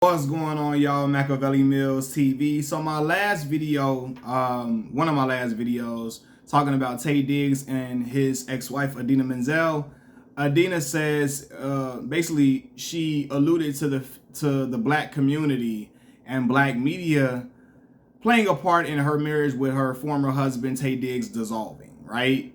What's going on, y'all? Machiavelli Mills TV. So my last video, one of my last videos, talking about Tay Diggs and his ex-wife Adina Menzel. Adina says basically she alluded to the black community and black media playing a part in her marriage with her former husband Tay Diggs dissolving, right?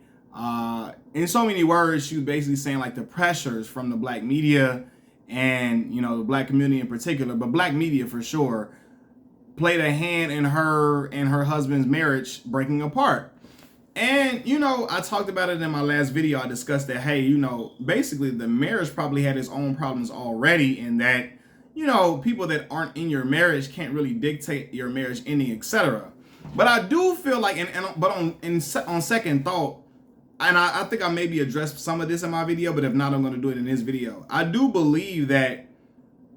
In so many words, she was basically saying like the pressures from the black media and the black community in particular, but black media for sure, played a hand in her and her husband's marriage breaking apart. And I talked about it in my last video. I discussed that, hey, basically the marriage probably had its own problems already, in that people that aren't in your marriage can't really dictate your marriage ending, etc. But I do feel like, on second thought, and I think I maybe addressed some of this in my video, but if not, I'm going to do it in this video. I do believe that,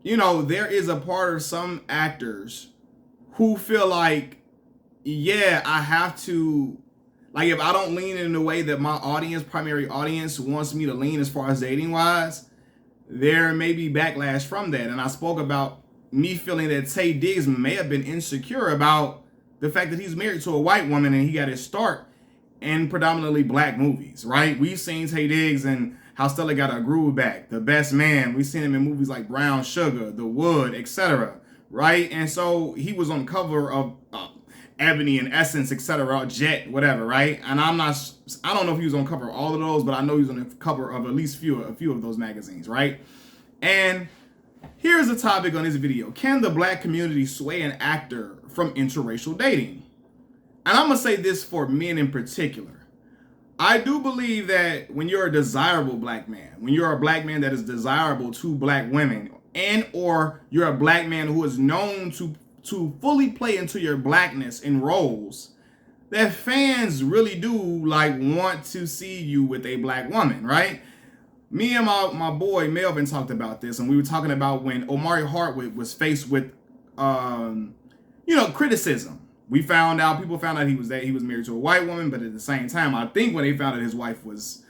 there is a part of some actors who feel like, yeah, I have to, like, if I don't lean in the way that my primary audience wants me to lean as far as dating wise, there may be backlash from that. And I spoke about me feeling that Tay Diggs may have been insecure about the fact that he's married to a white woman and he got his start in predominantly black movies, right? We've seen Tay Diggs and How Stella Got Her Groove Back, The Best Man. We've seen him in movies like Brown Sugar, The Wood, etc., right? And so he was on cover of Ebony and Essence, etc., Jet, whatever, right? And I don't know if he was on cover of all of those, but I know he was on the cover of at least a few of those magazines, right? And here's the topic on this video. Can the black community sway an actor from interracial dating? And I'm going to say this for men in particular. I do believe that when you're a desirable black man, when you're a black man that is desirable to black women, and or you're a black man who is known to fully play into your blackness in roles, that fans really do want to see you with a black woman, right? Me and my boy Melvin talked about this, and we were talking about when Omari Hardwick was faced with criticism. People found out he was married to a white woman, but at the same time, I think when they found out his wife was,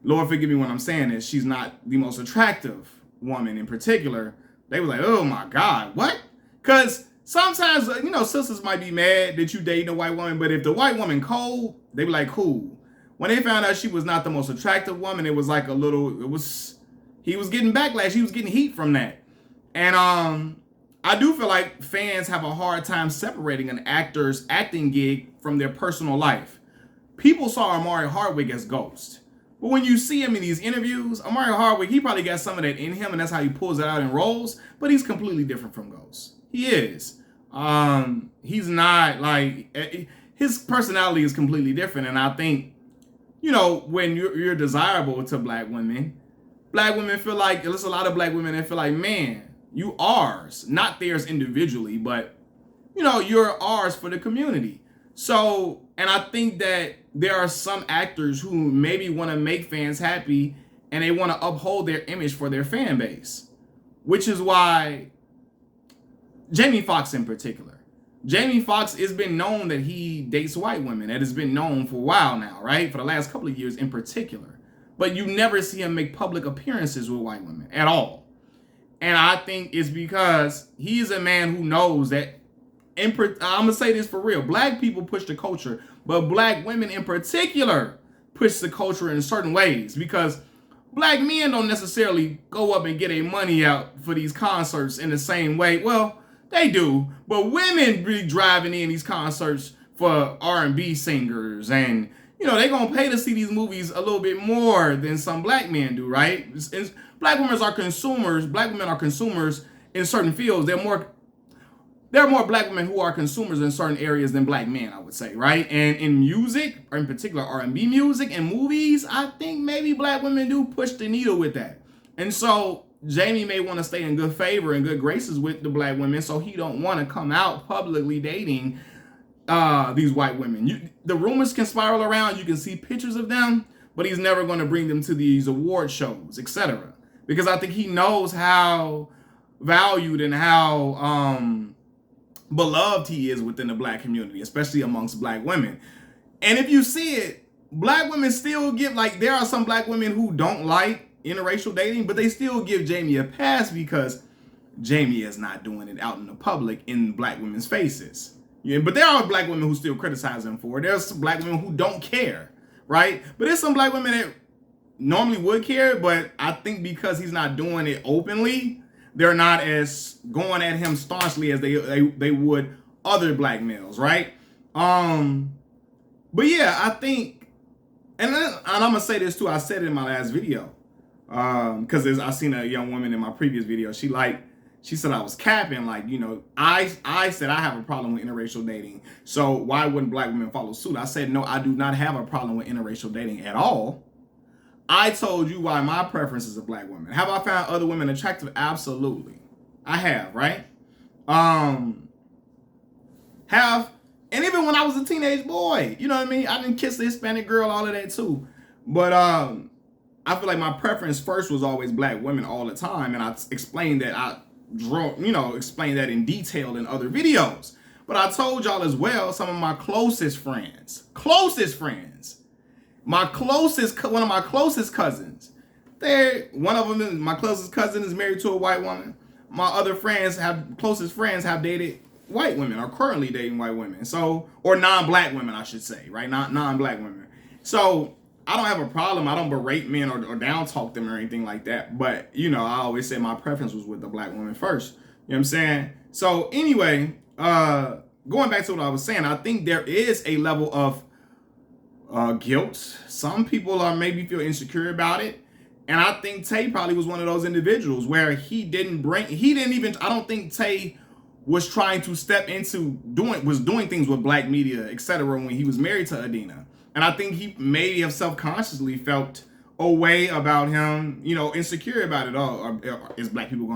Lord forgive me when I'm saying this, she's not the most attractive woman in particular, they were like, oh my God, what? Because sometimes, sisters might be mad that you dating a white woman, but if the white woman cold, they be like, cool. When they found out she was not the most attractive woman, it was like he was getting backlash, he was getting heat from that. And I do feel like fans have a hard time separating an actor's acting gig from their personal life. People saw Omari Hardwick as Ghost. But when you see him in these interviews, Omari Hardwick, he probably got some of that in him, and that's how he pulls it out in roles, but he's completely different from Ghost. He is. He's not his personality is completely different, and I think, when you're desirable to black women feel like, there's a lot of black women that feel like, man, you ours, not theirs individually, but you're ours for the community. So, and I think that there are some actors who maybe want to make fans happy and they want to uphold their image for their fan base, which is why Jamie Foxx in particular. Jamie Foxx, has been known that he dates white women. That has been known for a while now, right? For the last couple of years in particular. But you never see him make public appearances with white women at all. And I think it's because he's a man who knows that, I'm going to say this for real, black people push the culture, but black women in particular push the culture in certain ways, because black men don't necessarily go up and get their money out for these concerts in the same way. Well, they do, but women really driving in these concerts for R&B singers, and they're going to pay to see these movies a little bit more than some black men do, right? Black women are consumers. Black women are consumers in certain fields. There are more black women who are consumers in certain areas than black men, I would say, right? And in music, or in particular R&B music and movies, I think maybe black women do push the needle with that. And so Jamie may want to stay in good favor and good graces with the black women, so he don't want to come out publicly dating these white women. The rumors can spiral around. You can see pictures of them, but he's never going to bring them to these award shows, etc. Because I think he knows how valued and how beloved he is within the black community, especially amongst black women. And if you see it, black women still give, there are some black women who don't like interracial dating, but they still give Jamie a pass because Jamie is not doing it out in the public in black women's faces. Yeah, but there are black women who still criticize him for it. There's some black women who don't care, right? But there's some black women that normally would care, but I think because he's not doing it openly, they're not as going at him staunchly as they would other black males, right? But yeah, I think, and I'm gonna say this too. I said it in my last video, because I seen a young woman in my previous video. She said I was capping, like, you know, I said I have a problem with interracial dating. So why wouldn't black women follow suit? I said, no, I do not have a problem with interracial dating at all. I told you why my preference is a black woman. Have I found other women attractive? Absolutely. I have, right? And even when I was a teenage boy, you know what I mean? I didn't kiss the Hispanic girl, all of that too. But I feel like my preference first was always black women all the time. And I explained that explained that in detail in other videos. But I told y'all as well, some of my closest friends, one of my closest cousins, my closest cousin is married to a white woman. My other closest friends have dated white women, are currently dating white women. So, or non-black women, I should say, right? Not non-black women. So I don't have a problem. I don't berate men or down talk them or anything like that. But, you know, I always say my preference was with the black woman first. You know what I'm saying? So anyway, going back to what I was saying, I think there is a level of guilt. Some people maybe feel insecure about it. And I think Tay probably was one of those individuals where I don't think Tay was trying to step into doing things with black media, etc. when he was married to Adina. And I think he maybe have self-consciously felt a way about him, you know, insecure about it. Oh, are black people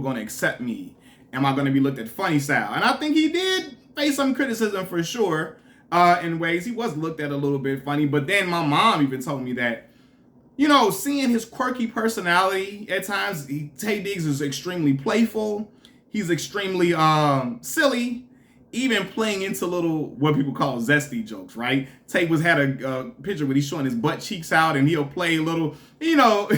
gonna accept me? Am I gonna be looked at funny style? And I think he did face some criticism for sure. In ways he was looked at a little bit funny. But then my mom even told me that, you know, seeing his quirky personality at times, Tay Diggs is extremely playful. He's extremely silly, even playing into little, what people call zesty jokes, right? Tay had a picture where he's showing his butt cheeks out and he'll play a little, you know,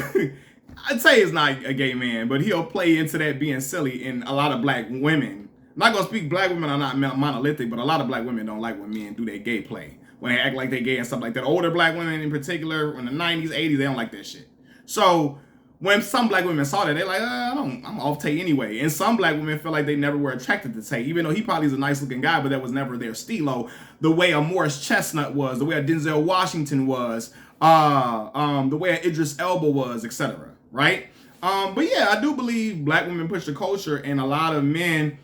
I'd say he's not a gay man, but he'll play into that being silly. And a lot of black women, I'm not going to speak, black women are not monolithic, but a lot of black women don't like when men do their gay play. When they act like they're gay and stuff like that. Older black women in particular, in the 90s, 80s, they don't like that shit. So when some black women saw that, they're like, I'm off Tay anyway. And some black women feel like they never were attracted to Tay, even though he probably is a nice looking guy, but that was never their stilo. The way a Morris Chestnut was, the way a Denzel Washington was, the way a Idris Elba was, etc. Right? But yeah, I do believe black women push the culture, and a lot of men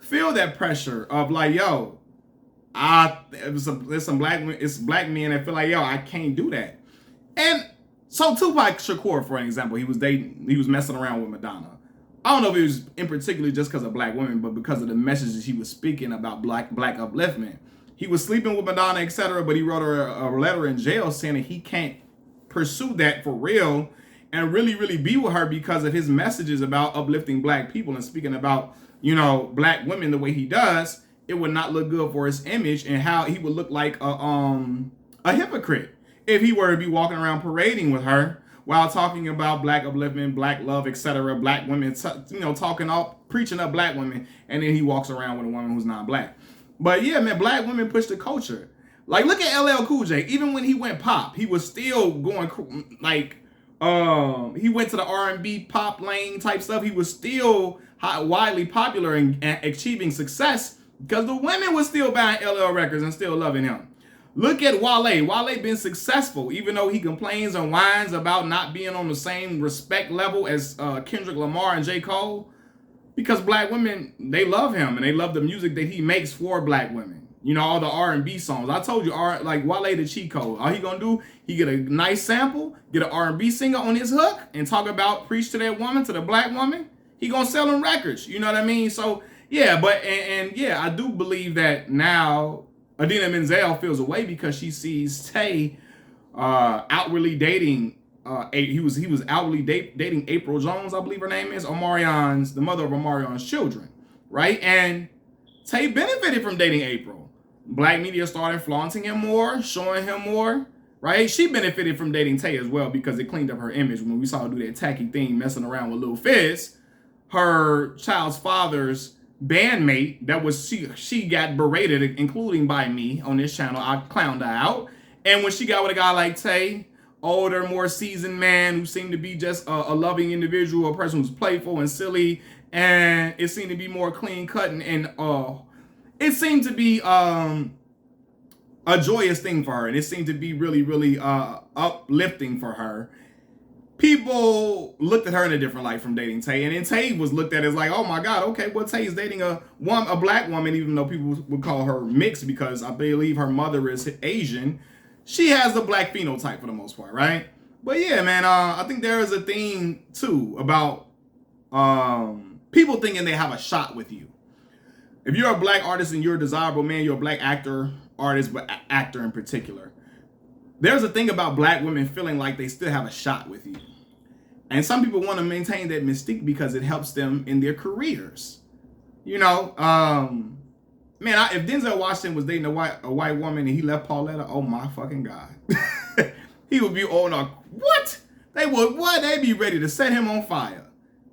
feel that pressure of like, yo, there's some black men that feel like, yo, I can't do that. And so Tupac Shakur, for an example, he was messing around with Madonna. I don't know if it was in particular just because of black women, but because of the messages he was speaking about black upliftment. He was sleeping with Madonna, etc., but he wrote her a letter in jail saying that he can't pursue that for real and really, really be with her because of his messages about uplifting black people and speaking about, you know, black women the way he does. It would not look good for his image and how he would look like a hypocrite if he were to be walking around parading with her while talking about black upliftment, black love, etc. Black women, preaching up black women, and then he walks around with a woman who's not black. But yeah, man, black women push the culture. Like, look at LL Cool J. Even when he went pop, he was still going like, he went to the R&B pop lane type stuff. He was still widely popular and achieving success because the women were still buying LL records and still loving him. Look at Wale. Wale been successful, even though he complains and whines about not being on the same respect level as Kendrick Lamar and J. Cole, because black women, they love him and they love the music that he makes for black women. You know, all the R&B songs. I told you, like Wale the cheat code. All he gonna do, he get a nice sample, get an R&B singer on his hook, and talk about, preach to that woman, to the black woman. He gonna sell them records. You know what I mean? So yeah, but and yeah, I do believe that now Adina Menzel feels away because she sees Tay outwardly dating. He was outwardly dating April Jones, I believe her name is, the mother of Omarion's children, right? And Tay benefited from dating April. Black media started flaunting him more, showing him more, right? She benefited from dating Tay as well because it cleaned up her image. When we saw her do that tacky thing, messing around with Lil Fizz, her child's father's bandmate that was she got berated, including by me on this channel. I clowned her out. And when she got with a guy like Tay, older, more seasoned man who seemed to be just a loving individual, a person who's playful and silly, and it seemed to be more clean cut and it seemed to be a joyous thing for her, and it seemed to be really, really uplifting for her. People looked at her in a different light from dating Tay, and then Tay was looked at as like, oh my God, okay, well, Tay is dating a black woman, even though people would call her mixed because I believe her mother is Asian. She has the black phenotype for the most part, right? But yeah, man, I think there is a thing too about people thinking they have a shot with you. If you're a black artist and you're a desirable man, you're a black actor, artist, but actor in particular, there's a thing about black women feeling like they still have a shot with you. And some people want to maintain that mystique because it helps them in their careers. You know, man, if Denzel Washington was dating a white woman and he left Pauletta, oh my fucking God. He would be on a, what? They'd be ready to set him on fire.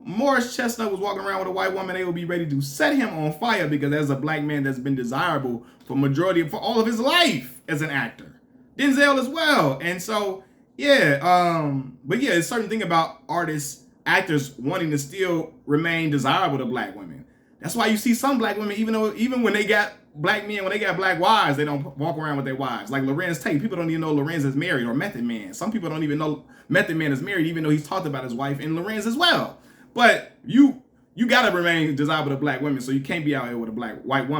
Morris Chestnut was walking around with a white woman, they would be ready to set him on fire because there's a black man that's been desirable for all of his life as an actor. Denzel as well. And so, yeah, but yeah, it's a certain thing about artists, actors wanting to still remain desirable to black women. That's why you see some black women, even when they got black men, when they got black wives, they don't walk around with their wives. Like Lorenz Tate, people don't even know Lorenz is married, or Method Man. Some people don't even know Method Man is married, even though he's talked about his wife and Lorenz as well. But you gotta remain desirable to black women, so you can't be out here with a white woman.